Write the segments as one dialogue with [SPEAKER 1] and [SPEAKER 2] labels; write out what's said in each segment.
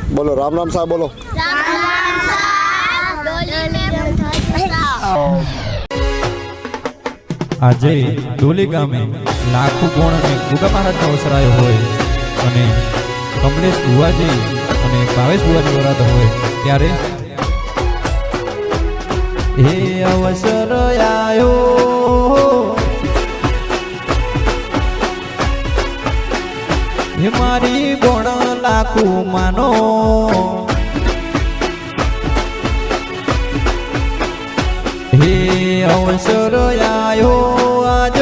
[SPEAKER 1] बोलो राम राम साहब बोलो।
[SPEAKER 2] આજે ડોલી ગામે લાખો ગુણ અને ગુગા મહારાજનો અવસરાયો હોય અને કમલેશ બુવાજી અને ભાવેશ બુવાજી વરાદ હોય ત્યારે એ અવસર આયો હે મારી ગુણ લાખો માનો હે અવસર આયો આજ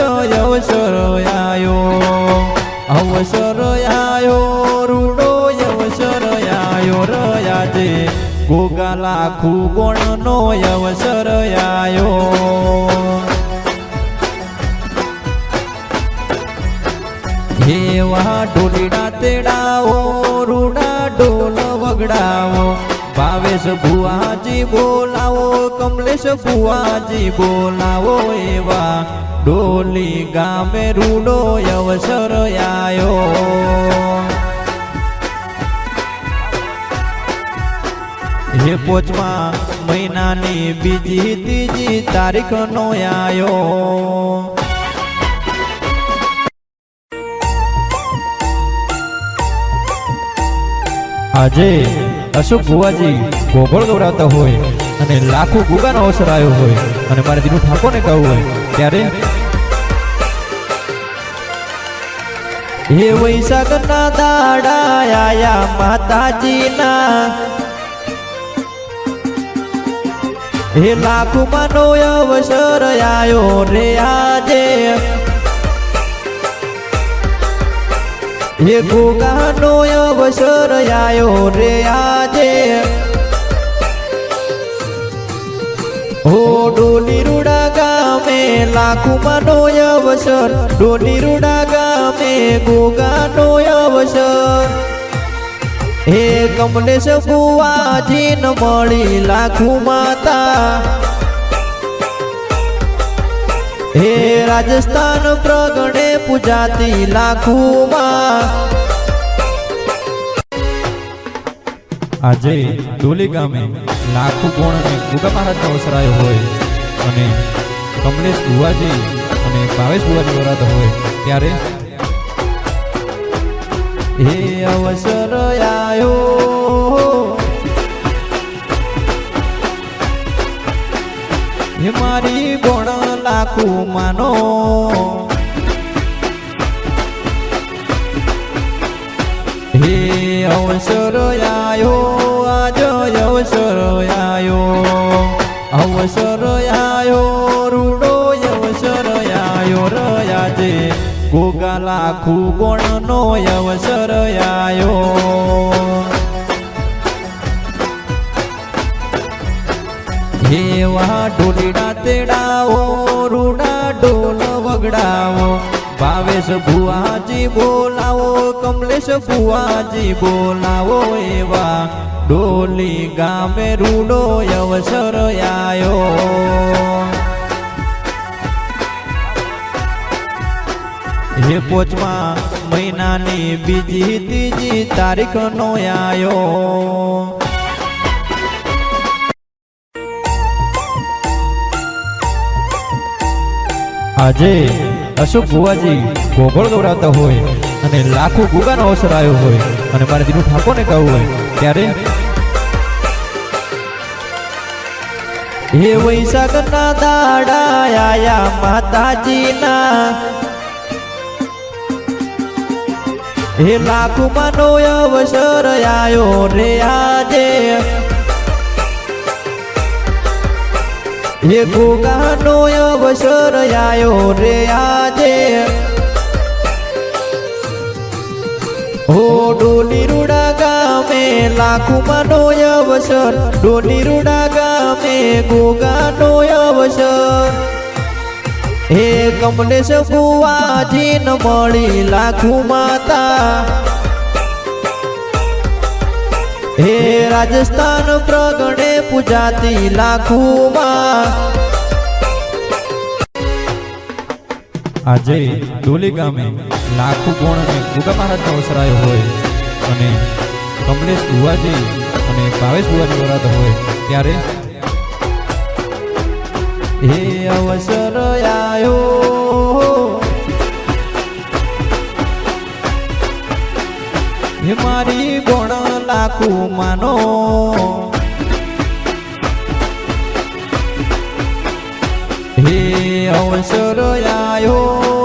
[SPEAKER 2] અવસર આયો રૂડો અવસર આયો રયાજે ગોગા લાખો ગુણનો અવસર આયો હે વા ઢોલીડા તેડાવો રૂડા ઢોલ વગડાવો ભાવેશ ભુવાજી બોલાવો કમલેશ ભુવાજી બોલાવો એવા ડોલી ગામે રૂડો અવસર આયો હે પોચમા મહિનાની બીજી ત્રીજી તારીખનો આયો આજે અશોક ભુવાજી ગોગોળ ગવડાવતા હોય અને લાખો ગુગાનો અવસર આવ્યો હોય અને મારે દીનું ઠાકોરને કહું હોય ત્યારે હે વૈશાખના દાડા આયા માતાજીના હે લાખો માનો અવસર આયો રે આજે હે ગોગાનો અવસર આયો રે આજે હો ડોલી રૂડા ગામે લાખુમાનો અવસર ડોલી રૂડા ગામે ગોગાનો અવસર હે કમલેશ બુવાજીને મળી લાખુ માતા હે રાજસ્થાન પ્રગણે પૂજાતી લાખુમાં આજે ડોલી ગામે લાખો ગુણ અને ગુગા મહારાજનો અવસરાયો હોય અને કમલેશ બુવાજી અને ભાવેશ બુવાજી વરાદ હોય ત્યારે હે અવસર આયો હે મારી ગુણ લાખો માનો હે અવસર આયો આજ અવસર આયો રૂડો અવસર આયો રયાજે ગોગા લાખો ગુણનો અવસર આયો હે વા ઢોલીડા તેડાવો રૂડા ઢોલ વગડાવો ભાવેશ ભુવાજી બોલાવો કમલેશ ભુવાજી બોલાવો એવા ડોલી ગામે રૂડો અવસર આયો હે પોચમા મહિનાની બીજી ત્રીજી તારીખનો આયો આજે અશોક ભુવાજી ગોગોળ ગવડાવતા હોય અને લાખો ગુગાનો અવસર આવ્યો હોય અને મારે દીનું ઠાકોરને કહું હોય ત્યારે હે વૈશાખના દાડા આયા માતાજીના હે લાખો માનો અવસર આયો રે આજે હે ગોગાનો અવસર આયો રે આજે હો ડોલી રૂડા ગામે લાખુમાનો અવસર ડોલી રૂડા ગામે ગોગાનો અવસર હે કમલેશ બુવાજીને મળી લાખુ માતા હે રાજસ્થાન પ્રગણે પૂજાતી લાખુમાં આજે ડોલી ગામે લાખો ગુણ અને ગુગા મહારાજનો અવસરાયો હોય અને કમલેશ બુવાજી અને ભાવેશ બુવાની વરાત હોય ત્યારે હે અવસર આયો હે મારી ગુણ લાખું માનો હે અવસર આયો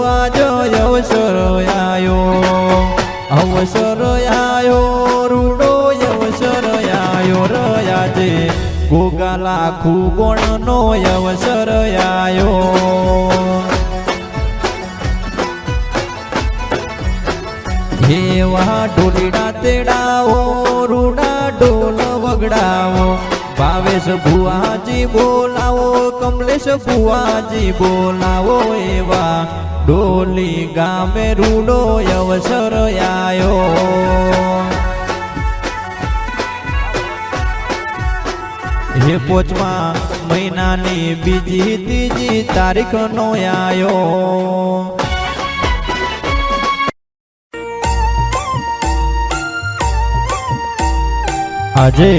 [SPEAKER 2] આજ અવસર આયો અવસર આયો રૂડો અવસર આયો રયાજે ગોગા લાખું ગુણનો અવસર આયો એવા ઢોલીડા તેડાવો રૂડા ઢોલ વગડાવો ભાવેશ ભુવાજી બોલાવો કમલેશ ભુવાજી બોલાવો એવા ડોલી ગામે રૂડો અવસર આયો હે પોચમા મહિનાની બીજી ત્રીજી તારીખનો આયો આજે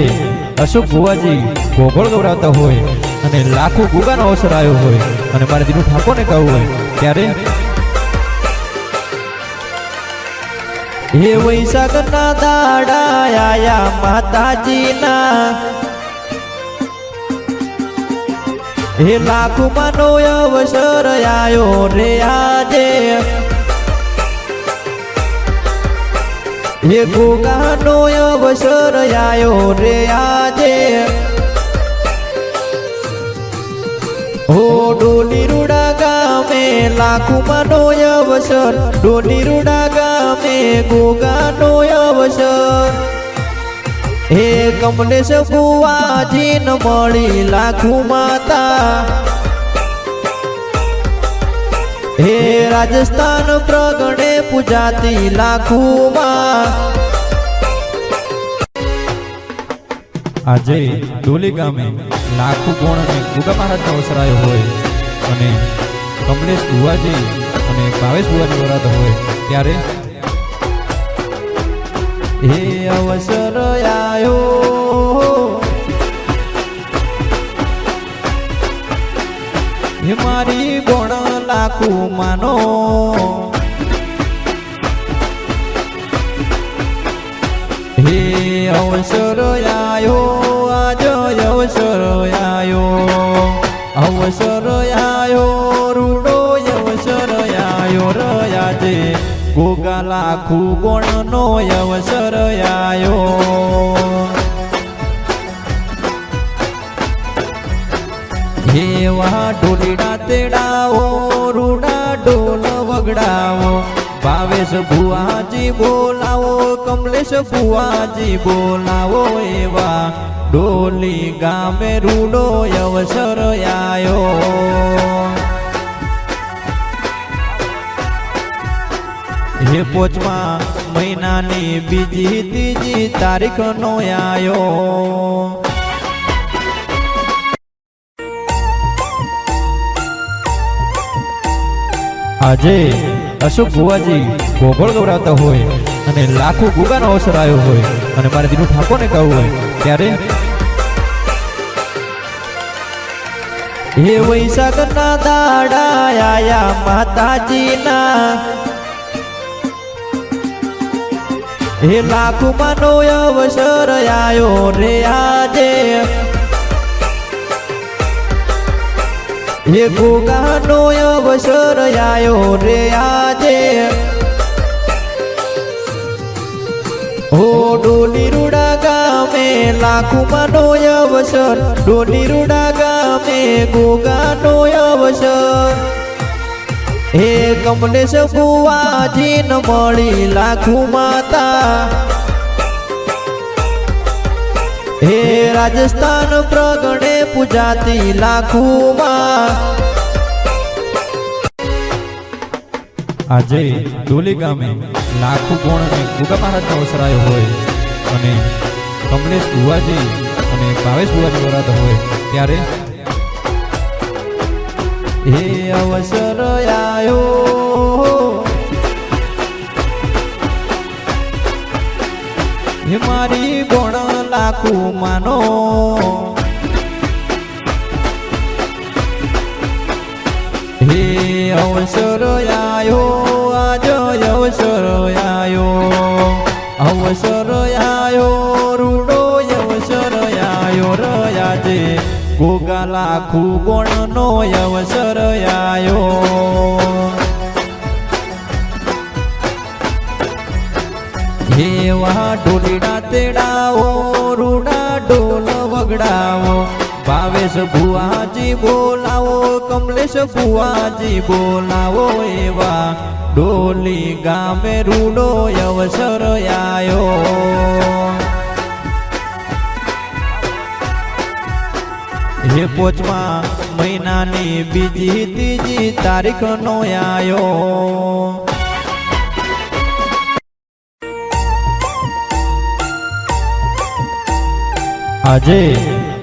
[SPEAKER 2] અશોક ભુવાજી ગોગોળ ગવડાવતા હોય અને લાખો ગુગાનો અવસર આવ્યો હોય અને મારે દીનું ઠાકોરને કહું હોય ત્યારે હે વૈશાખના દાડા આયા માતાજીના હે લાખો માનો અવસર આયો રે આજે હે ગોગાનો અવસર આયો રે આજે હો ડોલી રૂડા ગામે લાખુમાનો અવસર ડોલી રૂડા ગામે ગોગાનો અવસર હે કમલેશ બુવાજીને મળી લાખુ માતા હે રાજસ્થાન પ્રગણે પૂજાતી લાખુમાં આજે ડોલી ગામે લાખુ ગુણ અને ગુગા મહારાજનો અવસર આવ્યો હોય અને કમલેશ બુવાજી અને ભાવેશ બુવાની વરાત હોય ત્યારે હે અવસર આયો હે મારી ગુણ લાખું માનો હે અવસર આયો આજ અવસર આયો અવસર આયો રૂડો અવસર આયો રયાજે ગોગા લાખું ગુણનો અવસર આયો એવા ઢોલીડા તેડાવો રૂડા ઢોલ વગડાવો ભાવેશ ભુવાજી બોલાવો કમલેશ ભુવાજી બોલાવો એવા ડોલી ગામે રૂડો અવસર આયો હે પોચમા મહિનાની બીજી ત્રીજી તારીખનો આયો આજે અશોક ભુવાજી ગોગોળ ગવડાવતા હોય અને લાખો ગુગાનો અવસર આવ્યો હોય અને મારે દીનું ઠાકોરને કહું હોય ત્યારે હે વૈશાખના દાડા આયા માતાજીના હે લાખુમાનો અવસર આયો રે આજે હે ગોગાનો અવસર આયો રે આજે હો ડોલી રૂડા ગામે લાખુમાનો અવસર ડોલી રૂડા ગામે ગોગાનો અવસર હે કમલેશ બુવાજીને મળી લાખુ માતા હે રાજસ્થાન પ્રગણે પૂજાતી લાખુમાં આજે ડોલી ગામે લાખુ ગુણ અને ગુગા મહારાજનો અવસર આવ્યો હોય અને કમલેશ બુવાજી અને ભાવેશ બુવાની વરાત હોય ત્યારે હે અવસર આયો હે મારી ગુણ લાખું માનો હે અવસર આયો આજ અવસર આયો અવસર આયો રૂડો અવસર આયો રયાજે ગોગા લાખું ગુણનો અવસર આયો એવા ઢોલીડા તેડાવો રૂડા ઢોલ વગડાવો ભાવેશ ભુવાજી બોલાવો કમલેશ ભુવાજી બોલાવો એવા ડોલી ગામે રૂડો અવસર આયો હે પોચમા મહિનાની બીજી ત્રીજી તારીખનો આયો આજે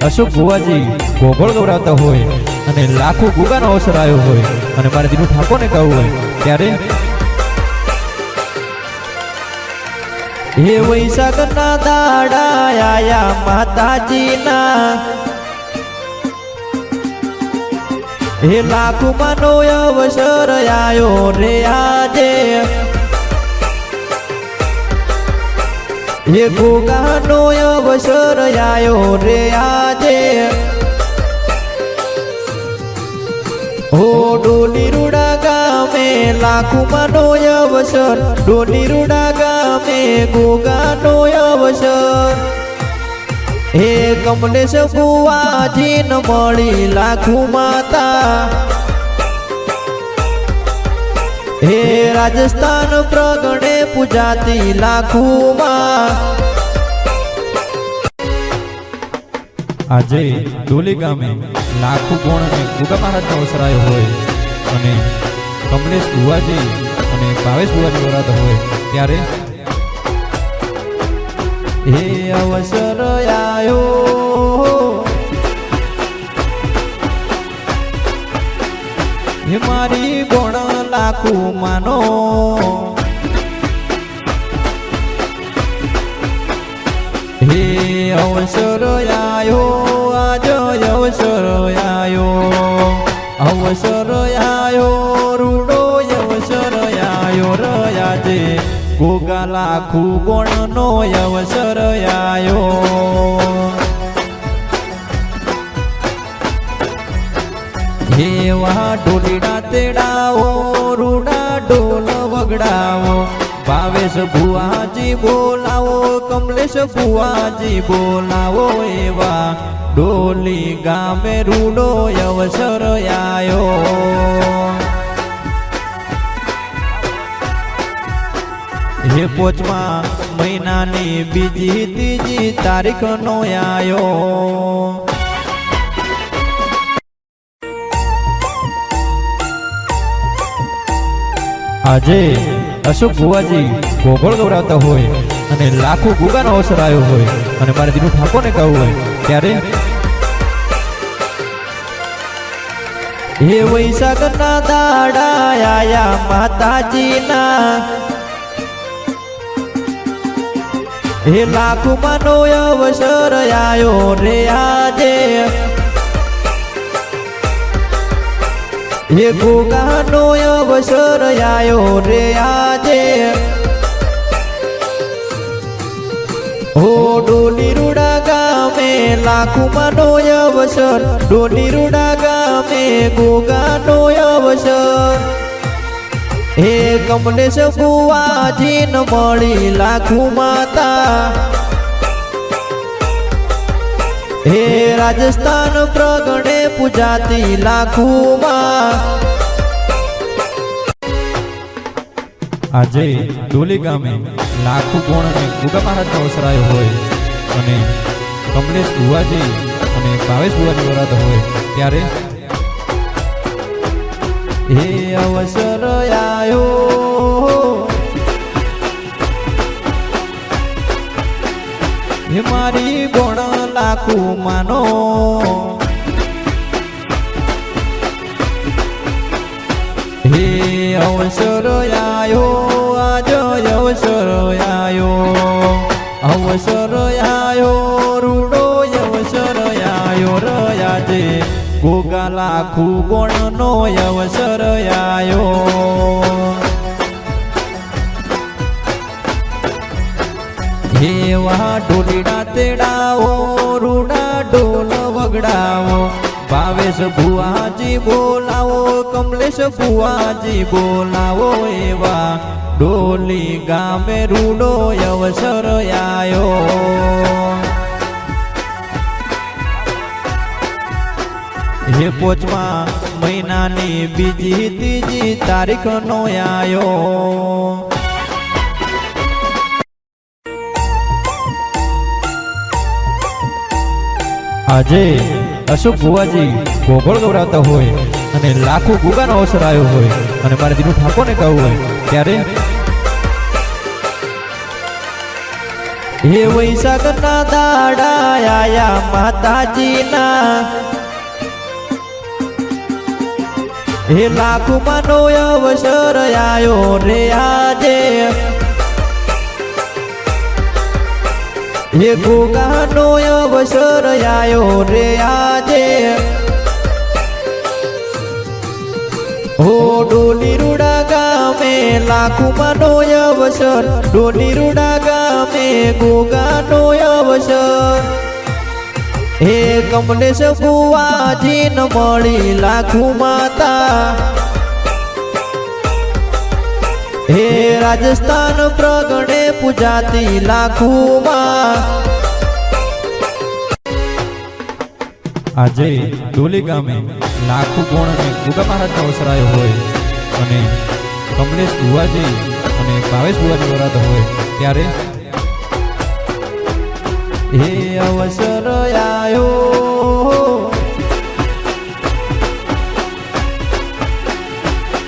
[SPEAKER 2] અશોક ભુવાજી ગોગળ ગવડાવતા હોય અને લાખો ગુગાનો અવસર આવ્યો હોય અને મારે દીનું ઠાકોરને કહું હોય ત્યારે હે વૈશાખના દાડા આયા માતાજીના હે લાખોમાંનો અવસર આયો રે આજે હે ગોગાનો અવસર આયો રે આજે ઓ ડોલી રૂડા ગામે લાખોમાંનો અવસર ડોલી રૂડા ગામે ગોગાનો અવસર હે કમલેશ ભુવાજીને મળી લાખું માતા હે રાજસ્થાન પ્રગણે પૂજાતી લાખુમાં આજે ડોલી ગામે લાખો ગુણ અને ગુગા મહારાજનો અવસર આવ્યો હોય અને કમલેશ ભુવાજી અને ભાવેશ ભુવાજી વરાદ હોય ત્યારે હે અવસર આયો હે મારી ગુણ લાખું માનો હે અવસર આયો આજ અવસર આયો અવસર આયો રૂડો અવસર આયો રયાજે ગોગા લાખું ગુણનો અવસર આયો એવા ઢોલીડા તેડાવો રૂડા ઢોલ વગડાવો ભાવેશ ભુવાજી બોલાવો કમલેશ ભુવાજી બોલાવો એવા ડોલી ગામે રૂડો અવસર આયો હે પોચમા મહિનાની બીજી ત્રીજી તારીખનો આયો આજે અશોક ભુવાજી ગોગળ ગવડાવતા હોય અને લાખો ગુગાનો અવસર આવ્યો હોય અને મારે દીનું ઠાકોરને કહું હોય ત્યારે હે વૈશાખના દાડા આયા માતાજીના હે લાખોમાંનો અવસર આયો રે આજે હે ગોગાનો અવસર આયો રે આજે ઓ ડોલી રૂડા ગામે લાખોમાંનો અવસર ડોલી રૂડા ગામે ગોગાનો અવસર હે કમલેશ ભુવાજીને મળી લાખું માતા હે રાજસ્થાન પ્રગણે પૂજાતી લાખુમાં આજે ડોલી ગામે લાખો ગુણ અને ગુગા મહારાજનો અવસર આવ્યો હોય અને કમલેશ ભુવાજી અને ભાવેશ ભુવાજી વરાદ હોય ત્યારે હે અવસર આયો હે મારી ગુણ લાખું માનો હે અવસર આયો આજ અવસર આયો અવસર આયો રૂડો અવસર આયો રયાજે ગોગા લાખું ગુણનો અવસર આયો એવા ઢોલીડા તેડાવો રૂડા ઢોલ વગડાવો ભાવેશ ભુવાજી બોલાવો કમલેશ ભુવાજી બોલાવો એવા ડોલી ગામે રૂડો અવસર આયો હે પોચમા મહિનાની બીજી ત્રીજી તારીખનો આયો આજે અશોક ભુવાજી ગોગોળ ગવડાવતા હોય અને લાખો ગુગાનો અવસર આવ્યો હોય અને મારે દીનું ઠાકોરને કહું હોય ત્યારે હે વૈશાખના દાડા આયા માતાજીના હે લાખોમાંનો અવસર આયો રે આજે હે ગોગાનો અવસર આયો રે આજે હો ડોલી રૂડા ગામે લાખોમાંનો અવસર ડોલી રૂડા ગામે ગોગાનો અવસર હે કમલેશ ભુવાજીને મળી લાખું માતા હે રાજસ્થાન પ્રગણે પૂજાતી લાખુમાં આજે ડોલી ગામે લાખું ગુણ અને ગુગા મહારાજનો અવસર આવ્યો હોય અને કમલેશ ભુવાજી અને ભાવેશ ભુવાજી વરાદ હોય ત્યારે હે અવસર આયો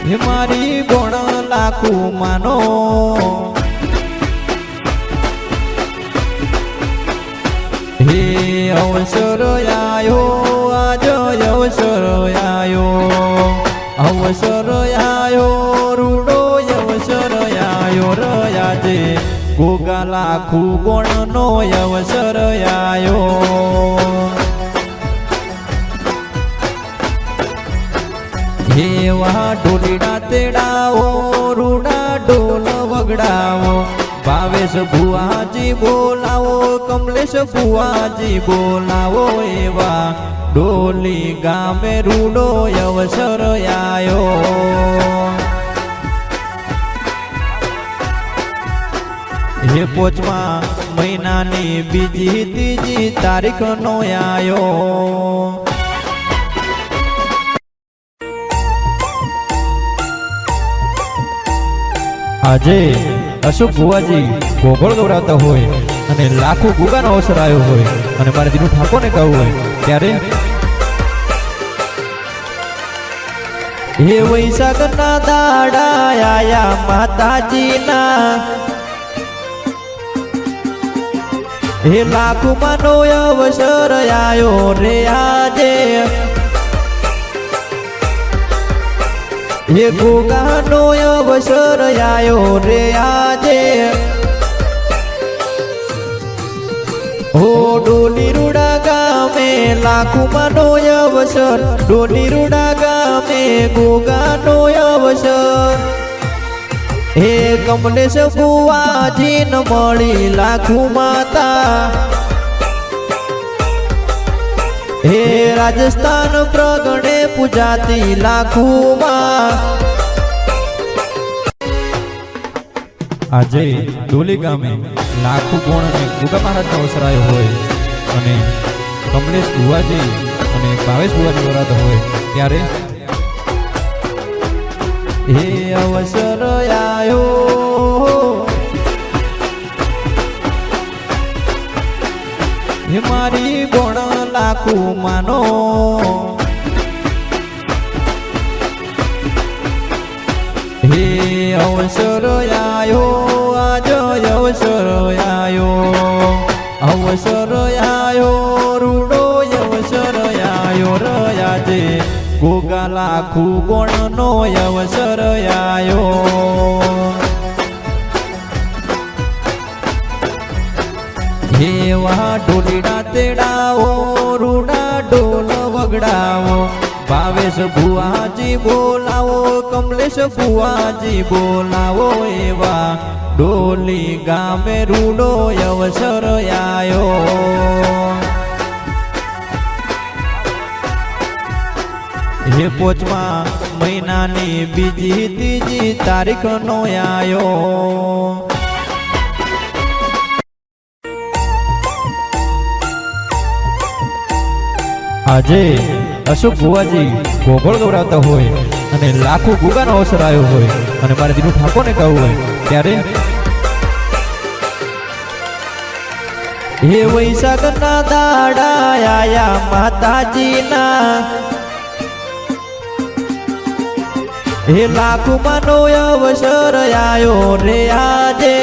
[SPEAKER 2] હે મારી ગુણ લાખું માનો હે અવસર આયો આજ અવસર આયો અવસર આયો રૂડો અવસર આયો રયાજે ગોગા લાખું ગુણનો અવસર આયો એવા ઢોલીડા તેડાવો રૂડા ઢોલ વગડાવો ભાવેશ ભુવાજી બોલાવો કમલેશ ભુવાજી બોલાવો એવા ડોલી ગામે રૂડો અવસર આયો હે પોચમા મહિનાની બીજી ત્રીજી તારીખનો આયો આજે અશોક ભુવાજી ગોગોળ ગવડાવતા હોય અને લાખો ગુગાનો અવસર આવ્યો હોય અને મારે દીનું ઠાકોરને કહું હોય ત્યારે હે વૈશાખના દાડા આયા માતાજીના હે લાખોમાંનો અવસર આયો રે આજે હે ગોગાનો અવસર આયો રે આજે હો ડોલી રૂડા ગામે લાખોમાંનો અવસર ડોલી રૂડા ગામે ગોગાનો અવસર હે કમલેશ ભુવાજીને મળી લાખું માતા હે રાજસ્થાન પ્રગણે પૂજાતી લાખુમાં આજે ડોલી ગામે લાખું ગુણ અને ગુગા મહારાજનો અવસર આવ્યો હોય અને કમલેશ ભુવાજી અને ભાવેશ ભુવાજી વરાદ હોય ત્યારે હે અવસર આયો હે મારી ગુણ લાખું માનો હે અવસર આયો આજ અવસર આયો અવસર આયો રૂડો અવસર આયો રયાજે ગોગા લાખું ગુણનો અવસર આયો એવા ઢોલીના તેડાવો રૂડા ઢોલ વગડાવો ભાવેશ ભુવાજી બોલાવો કમલેશ ભુવાજી બોલાવો એવા ડોલી ગામે રૂડો અવસર આયો હે પોચમા મહિનાની બીજી ત્રીજી તારીખ નો આયો આજે અશોક ભુવાજી ગોગળ ગવડાવતા હોય અને લાખો ગુગાનો અવસર આવ્યો હોય અને મારે દીનું ઠાકોરને કહું હોય ત્યારે હે વૈશાખના દાડા આયા માતાજીના હે લાખોમાંનો અવસર આયો રે આજે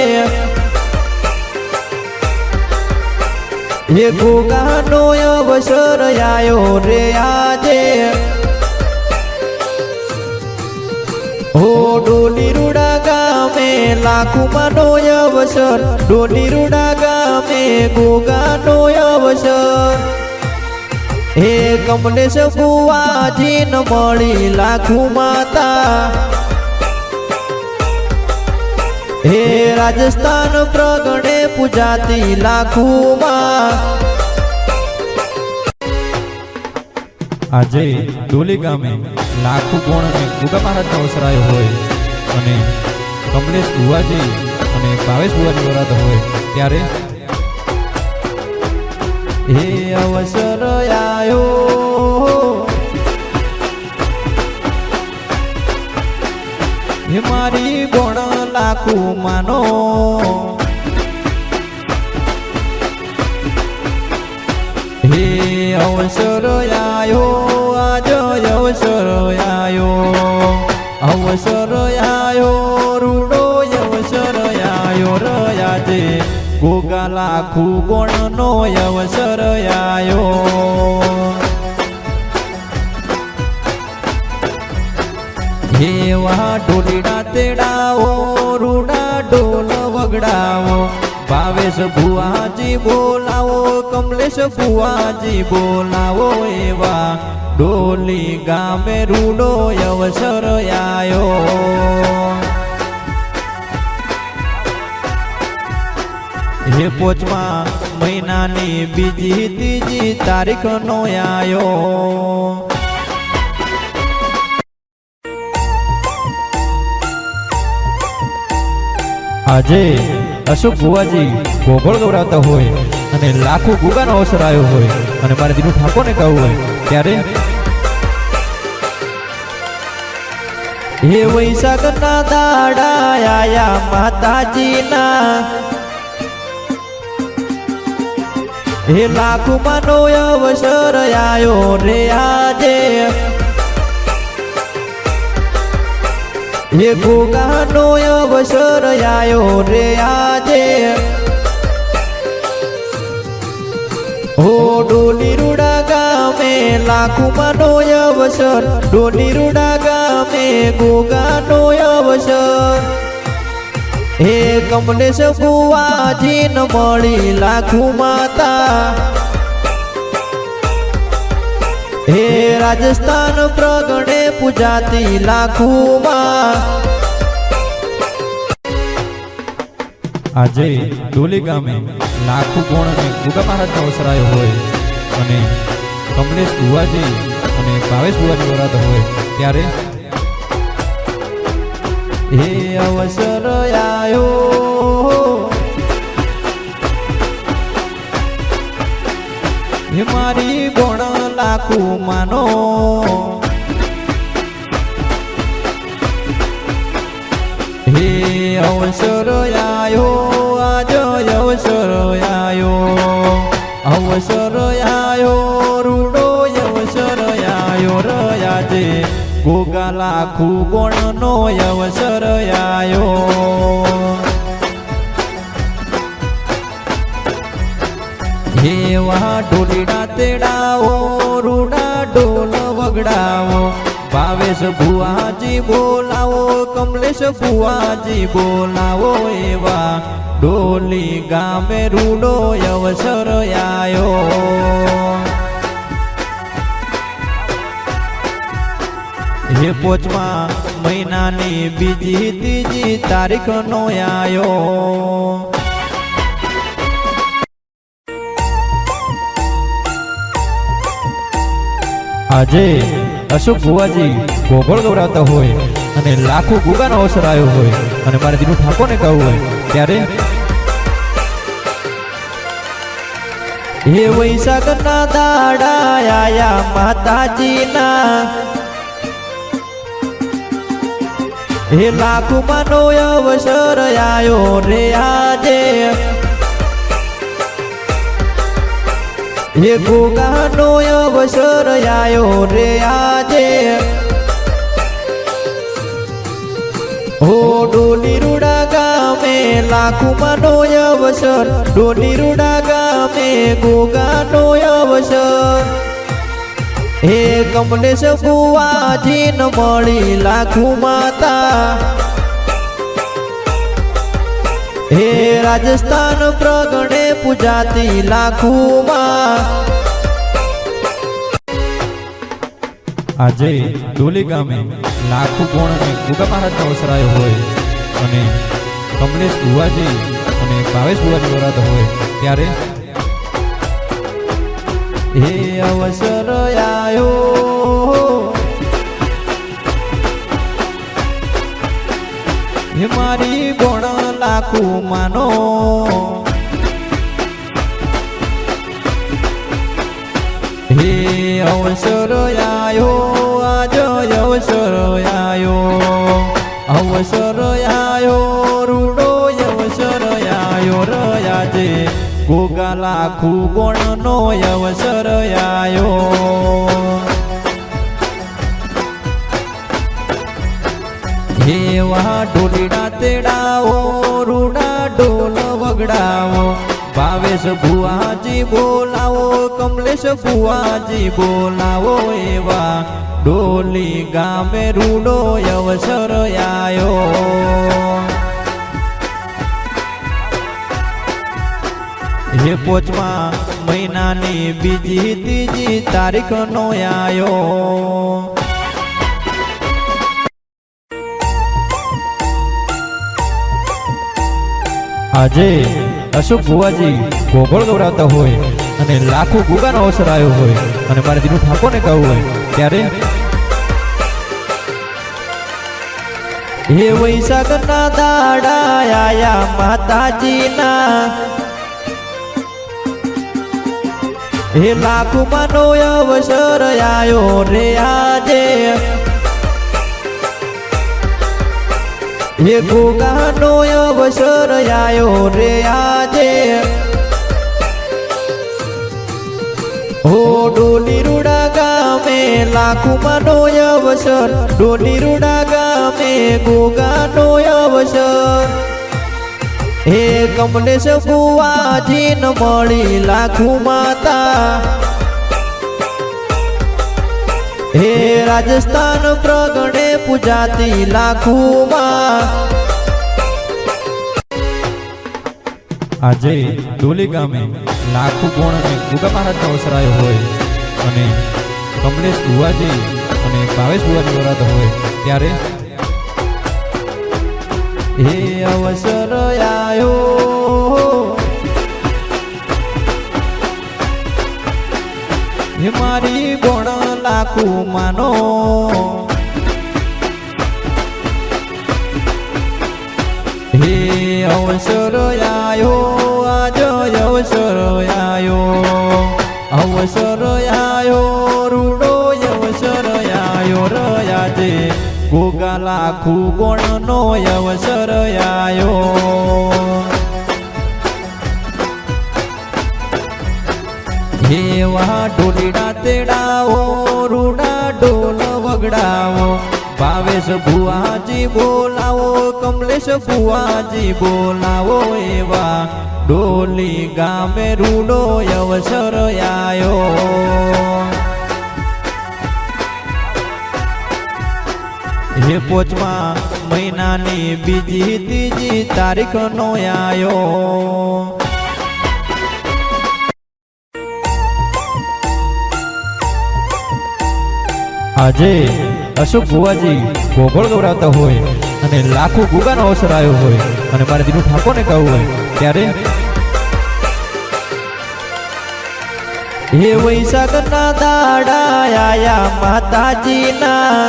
[SPEAKER 2] હે ગોગાનો અવસર આયો રે આજે હો ડોલી રૂડા ગામે લાખોમાંનો અવસર ડોલી રૂડા ગામે ગોગાનો અવસર હે કમલેશ ભુવાજીને મળી લાખો માતા હે રાજસ્થાન પ્રગણે પૂજાતી લાખોમાં આજે ડોલી ગામે લાખો ગુણ અને ગુગા મહારાજનો અવસર આવ્યો હોય અને કમલેશ ભુવાજી અને ભાવેશ ભુવાજી વરાદ હોય ત્યારે હે અવસર આયો હે મારી ગુણ લાખો માનો હે અવસર આયો આજ અવસર આયો રૂડો અવસર આયો રયાજે ગોગા લાખો ગુણનો અવસર આયો એવા ઢોલીના તેડાવો રૂડા ઢોલ વગડાવો ભાવેશ ભુવાજી બોલાવો કમલેશ ભુવાજી બોલાવો એવા ડોલી ગામે રૂડો અવસર આયો હે પોચમા મહિનાની બીજી ત્રીજી તારીખ નો આયો આજે અશોક ભુવાજી ગોગળ ગવડાવતા હોય અને લાખો ગુગાનો અવસર આવ્યો હોય અને મારે દીનું ઠાકોરને કહું હોય ત્યારે હે વૈશાખના દાડા આયા માતાજીના હે લાખોમાંનો અવસર આયો રે આજે હે ગોગાનો અવસર આયો રે આજે હો ડોલી રૂડા ગામે લાખોમાંનો અવસર ડોલી રૂડા ગામે ગોગાનો અવસર હે કમલેશ ભુવાજીને મળી લાખો માતા હે રાજસ્થાન પ્રગણે પૂજાતી લાખોમાં આજે ડોલી ગામે લાખો ગુણ અને ગુગા મહારાજનો અવસર આવ્યો હોય અને કમલેશ ભુવાજી અને ભાવેશ ભુવાજી વરાદ હોય ત્યારે હે અવસર આયો હે મારી ગુણ લાખો માનો હે અવસર આયો આજ અવસર આયો રૂડો અવસર આયો રયાજે ગોગા લાખો ગુણનો અવસર આયો એવા ઢોલીના તેડાવો રૂડા ઢોલ વગડાવો ભાવેશ ભુવાજી બોલાવો, કમલેશ ભુવાજી બોલાવો, એવા ડોલી ગામે રૂડો અવસર આયો। હે પોચમા મહિનાની બીજી ત્રીજી તારીખ નો આયો। આજે અશોક ભુવાજી ગોગળ ગવડાવતા હોય અને લાખો ગુગાનો અવસર આવ્યો હોય અને મારે દીનું ઠાકોરને કહું હોય ત્યારે હે વૈશાખના દાડા આયા માતાજીના, હે લાખોમાંનો અવસર આયો રે આજે। હે ગોગાનો અવસર આયો રે આજે। હો ડોલી રૂડા ગામે લાખોમાંનો અવસર, ડોલી રૂડા ગામે ગોગાનો અવસર। હે કમલેશ ભુવાજીને મળી લાખુ માતા, હે રાજસ્થાન પ્રગણે પૂજાતી લાખુમાં। આજે ડોલી ગામે લાખુ ગુણ અને ગુગા મહારાજનો અવસર આવ્યો હોય અને કમલેશ ભુવાજી અને ભાવેશ ભુવાજી વરાત હોય ત્યારે હે અવસર આયો। હે મારી ગુણ લાખુ માનો, હે અવસર આયો આજ અવસર આયો। અવસર આયો રૂડો અવસર આયો રયાજે, ગોગા લાખુ ગુણનો અવસર આયો। એવા ઢોલીડા તેડાવો, રૂડા ઢોલ વગડાવો, ભાવેશ ભુવાજી બોલાવો, કમલેશ ભુવાજી બોલાવો, એવા ડોલી ગામે રૂડો અવસર આયો। હે પોચમા મહિનાની બીજી ત્રીજી તારીખ નો આયો। આજે અશોક ભુવાજી ગોગળ ગવડાવતા હોય અને લાખો ગુગાનો અવસર આવ્યો હોય અને મારે દીનું ઠાકોરને કહું હોય ત્યારે હે વૈશાખના દાડા આયા માતાજીના, હે લાખોમાંનો અવસર આયો રે આજે। હે ગોગાનો અવસર આયો રે આજે। હો ડોલી રૂડા ગામે લાખોમાંનો અવસર, ડોલી રૂડા ગામે ગોગાનો અવસર। હે કમલેશ ભુવાજીને મળી લાખુ માતા, હે રાજસ્થાન પ્રગણે પૂજાતી લાખુમાં। આજે ડોલી ગામે લાખુ ગુણ અને ગુગા મહારાજનો અવસર આવ્યો હોય અને કમલેશ ભુવાજી અને ભાવેશ ભુવાજી વરાત હોય ત્યારે હે અવસર આયો। હે મારી ગુણ લાખુ માનો, હે અવસર આયો આજ અવસર આયો। અવસર આયો રૂડો અવસર આયો રયાજે, ગોગા લાખુ ગુણનો અવસર આયો। એવા ઢોલીડા તેડાવો, રૂડા ઢોલ વગડાવો, ભાવેશ ભુવાજી બોલાવો, કમલેશ ભુવાજી બોલાવો, એવા ડોલી ગામે રૂડો અવસર આયો। પોચમા મહિનાની બીજી ત્રીજી તારીખનો આયો। આજે અશોક ભુવાજી ગોગોળ ગવડાવતા હોય અને લાખો ગુગાનો અવસર આવ્યો હોય અને મારે દીનું ઠાકોરને કહું હોય ત્યારે હે વૈશાખના દાડા આયા માતાજીના,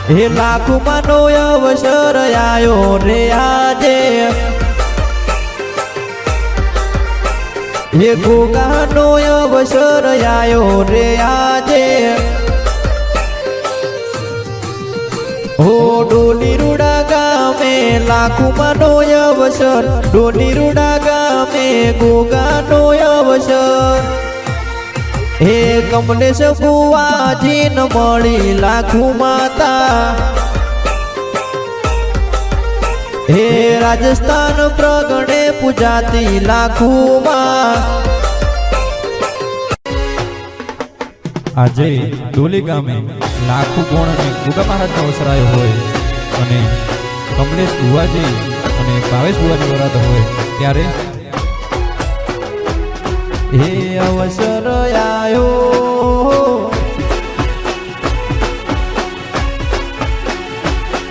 [SPEAKER 2] હે લાખોમાંનો અવસર આયો રે આજે, હે ગોગાનો અવસર આયો રે આજે। હો ડોલીરુડા ગામે લાખોમાંનો અવસર, ડોલીરુડા ગામે ગોગાનો અવસર, હે કમલેશ બુવાજીને મળી લાખુ માતા, હે રાજસ્થાન પ્રગણે પૂજાતી લાખુમાં। આજે ડોલી ગામે લાખુ ગુણ અને ગુગા મહારાજનો અવસર આવ્યો હોય અને કમલેશ બુવાજી અને ભાવેશ બુવાની વરાદ હોય ત્યારે હે અવસર આયો,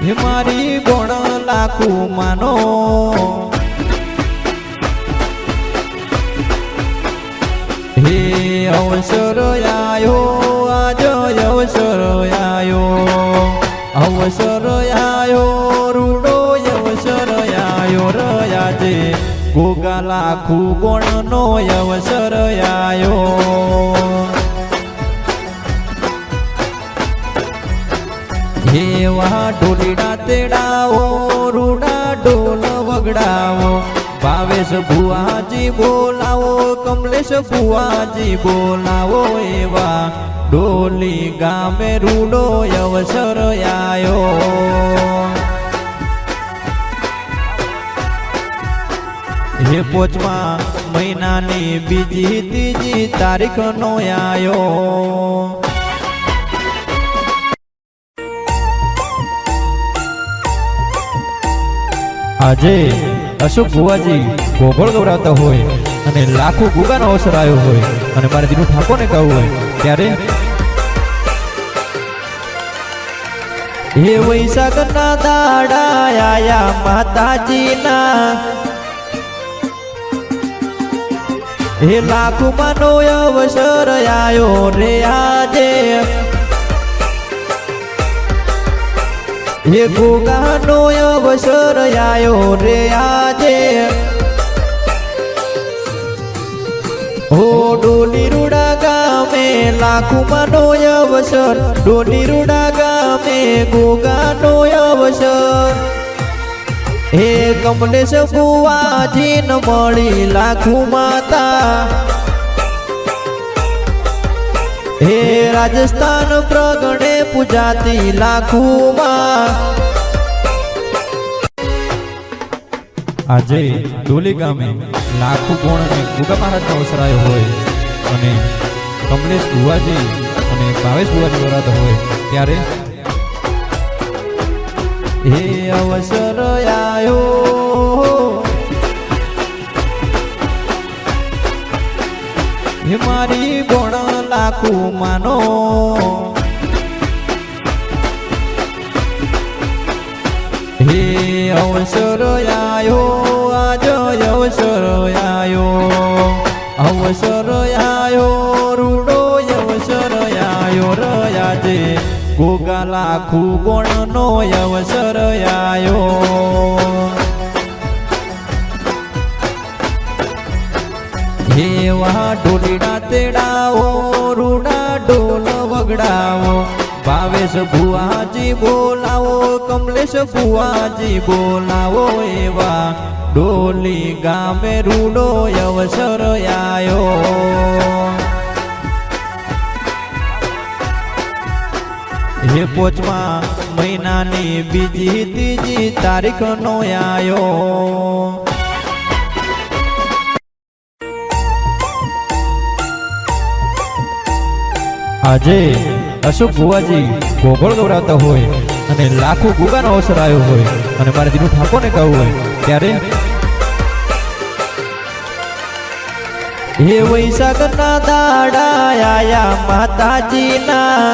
[SPEAKER 2] હે મારી ગુણ લાખુ માનો, હે અવસર આયો આજ અવસર આયો, અવસર આયો રૂડો અવસર આયો રયાજે, ગોગા લાખુ ગુણનો અવસર આયો। हेवा ढोलीडा तेड़ाओ रूडा ढोल वगड़ाओ, भावेश बुआजी बोलाओ कमलेश बुआजी बोलाओ, एवा डोली गामे रूडो अवसर आयो। हे पोचमा महीनानी बीजी तीजी तारीखनो आयो। આજે અશોક ભુવાજી ગોગોળ ગવડાવતા હોય અને લાખો ગુગાનો અવસર આવ્યો હોય અને મારે દીનું ઠાકોરને કહું હોય ત્યારે હે વૈશાખના દાડા આયા માતાજીના, હે લાખોમાંનો અવસર આયો રે આજે, હે ગોગાનો અવસર આયો રે આજે। હો ડોલીરુડા ગામે લાખોમાંનો અવસર, ડોલીરુડા ગામે ગોગાનો અવસર, હે કમલેશ બુવાજીને મળી લાખુ માતા, હે રાજસ્થાન પ્રગણે પૂજાતી લાખુમાં। આજે ડોલી ગામે લાખુ ગુણ અને ગુગા મહારાજનો અવસર આવ્યો હોય અને કમલેશ બુવાજી અને ભાવેશ બુવાની વરાદ હોય ત્યારે હે અવસર આયો, હે મારી ગુણ લાખુ માનો, હે અવસર આયો આજ અવસર આયો, અવસર આયો રૂડો અવસર આયો રયાજે, ગોગા લાખુ ગુણનો અવસર આયો। हेवा ढोलीडा तेड़ाओ रूडा ढोल वगड़ाओ, भावेश बुआजी बोलाओ कमलेश बुआजी बोलाओ, एवा डोली गामे रूडो अवसर आयो। हे पोचमा महीनानी बीजी तीजी तारीखनो आयो। આજે અશોક ભુવાજી ગોગોળ ગવડાવતા હોય અને લાખો ગુગાનો અવસર આવ્યો હોય અને મારે દીનું ઠાકોરને કહું હોય ત્યારે
[SPEAKER 1] હે વૈશાખના દાડા આયા માતાજીના,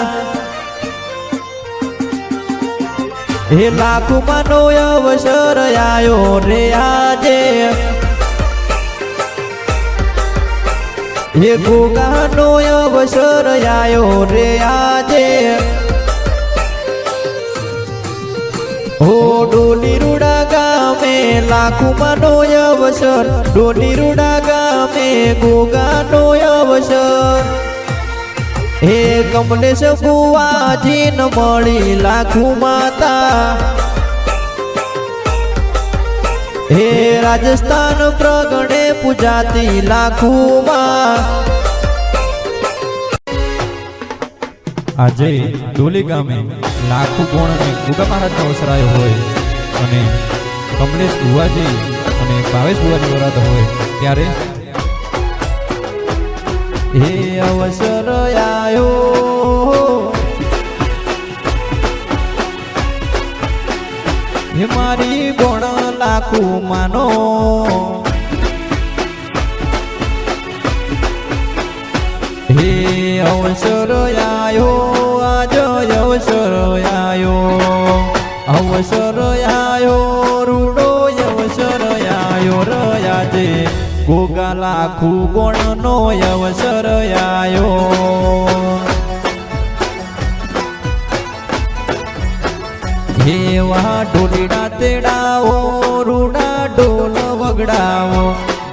[SPEAKER 1] હે લાખોમાંનો અવસર આયો રે આજે, હે ગોગાનો અવસર આયો રે આજે, હો ડોલી રૂડા ગામે લાખોમાંનો અવસર, ડોલી રૂડા ગામે ગોગાનો અવસર, હે કમલેશ બુવાજીને મળી લાખો માતા, હે રાજસ્થાન પ્રગણે પૂજાતી લાખોમાં.
[SPEAKER 2] આજે ડોલી ગામે લાખો ગુણ અને ગુગા મહારાજનો અવસર આવ્યો હોય અને કમલેશ બુવાજી અને ભાવેશ બુવાની વરાદ હોય ત્યારે
[SPEAKER 1] હે અવસર આયો, હે મારી ગુણ લાખો માનો, હે અવસર આયો આજ અવસર આયો, અવસર આયો રૂડો અવસર આયો રયાજે, ગોગા લાખો ગુણનો અવસર આયો. હે વા ઢોલીડા તેડાવો રૂડા ઢોલ વગડાવો,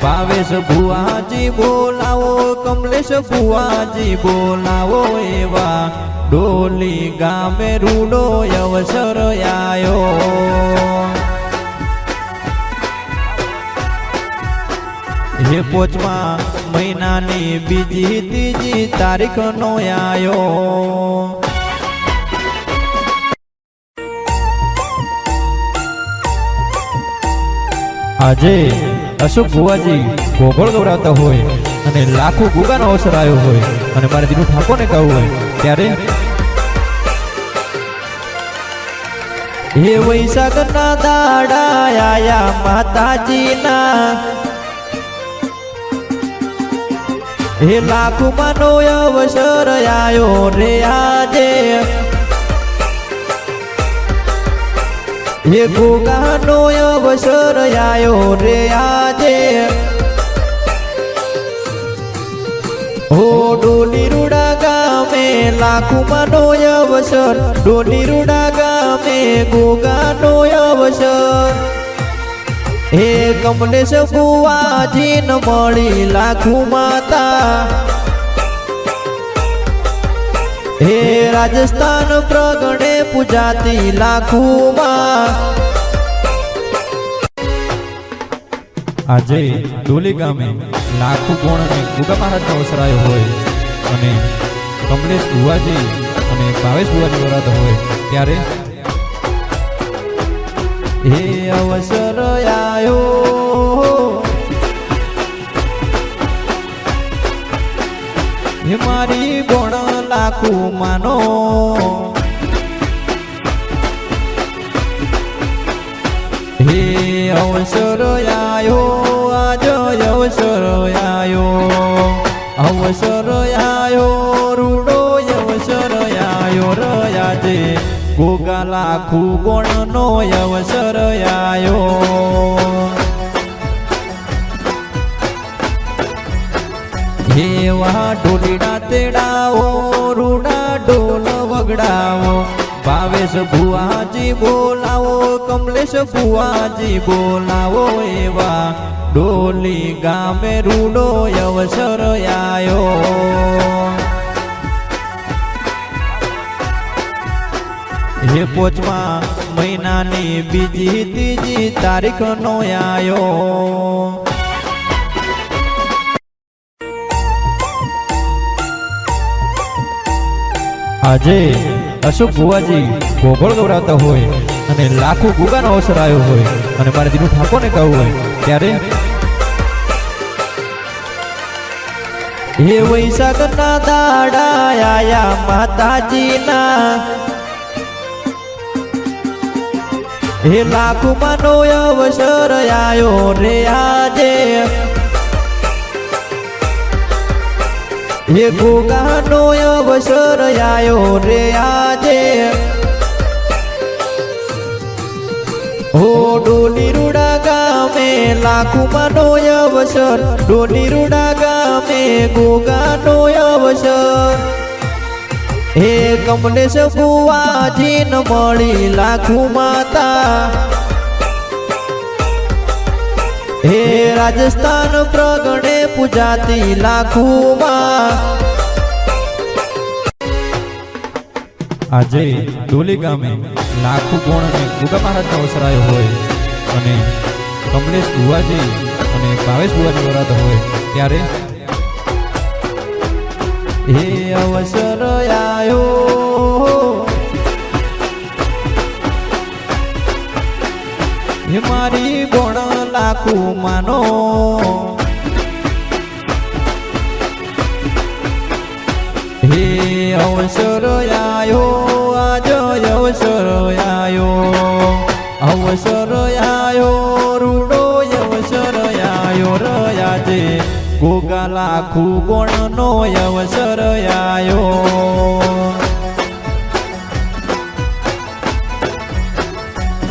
[SPEAKER 1] ભાવેશ ભુવાજી બોલાવો, કમલેશ ભુવાજી બોલાવો, એવા ડોલી ગામે રૂડો અવસર આયો. હે પોચમા મહિનાની બીજી ત્રીજી તારીખનો આયો.
[SPEAKER 2] આજે અશોક ભુવાજી ગોગોળ ગવડાવતા હોય અને લાખો ગુગાનો અવસર આવ્યો હોય અને મારે દીનું ઠાકોરને કહું હોય ત્યારે
[SPEAKER 1] હે વૈશાખના દાડા આયા માતાજીના, હે લાખોમાંનો અવસર આયો રે આજે, હે ગોગાનો અવસર આયો રે આજે, હો ડોલી રૂડા ગામે લાખોમાંનો અવસર, ડોલી રૂડા ગામે ગોગાનો અવસર, હે કમલેશ બુવાજીને મળી લાખો માતા, હે રાજસ્થાન પ્રગણે પૂજાતી લાખોમાં.
[SPEAKER 2] આજે ડોલી ગામે લાખો ગુણ અને ગુગા મહારાજનો અવસર આવ્યો હોય અને કમલેશ બુવાજી અને ભાવેશ બુવાની વરાદ હોય ત્યારે
[SPEAKER 1] હે અવસર આયો, હે મારી ગુણ લાખો માનો, હે અવસર આયો આજ અવસર આયો, અવસર આયો રૂડો અવસર આયો રયાજે, ગોગા લાખો ગુણનો અવસર આયો. હે વા ઢોલીડા તેડાવો રૂડા ઢોલ વગડાવો, ભાવેશ ભુવાજી બોલાવો, કમલેશ ભુવાજી બોલાવો, એવા ડોલી ગામે રૂડો અવસર આયો. હે પોચમા મહિનાની બીજી ત્રીજી તારીખનો આયો.
[SPEAKER 2] આજે અશોક ભુવાજી ગોગોળ ગવડાવતા હોય અને લાખો ગુગાનો અવસર આવ્યો હોય અને મારે દીનું ઠાકોરને કહું હોય ત્યારે
[SPEAKER 1] હે વૈશાખના દાડા આયા માતાજીના હે લાખોમાંનો અવસર આયો રે આજે હે ગોગાનો અવસર આયો રે આજે હો ડોલીરુડા ગામે લાખોમાંનો અવસર ડોલીરુડા ગામે ગોગાનો અવસર હે કમલેશ બુવાજીન મળી લાખુ માતા હે રાજસ્થાન પ્રગણે પૂજાતી લાખુમાં
[SPEAKER 2] આજે ડોલી ગામે લાખો ગુણ અને ગુગા મહારાજનો અવસર આવ્યો હોય અને કમલેશ બુવાજી અને ભાવેશ બુવાની વરાત હોય ત્યારે
[SPEAKER 1] હે અવસર આયો હે મારી ગુણ લાખુ માનો હે અવસર આયો આજ અવસર આયો અવસર આયો રૂડો અવસર આયો રયાજે ગોગા લાખુ ગુણનો અવસર આયો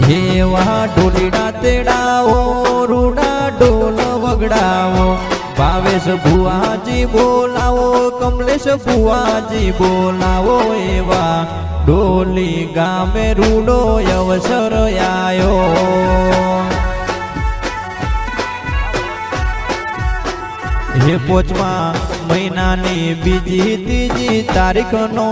[SPEAKER 1] હેવા ઢોલીડા તેડાવો રૂડા ઢોલ વગડાવો ભાવેશ ભુવાજી બોલાવો કમલેશ ભુવાજી બોલાવો એવા ડોલી ગામે રૂડો અવસર આયો હે પોચમા મહિનાની બીજી ત્રીજી તારીખનો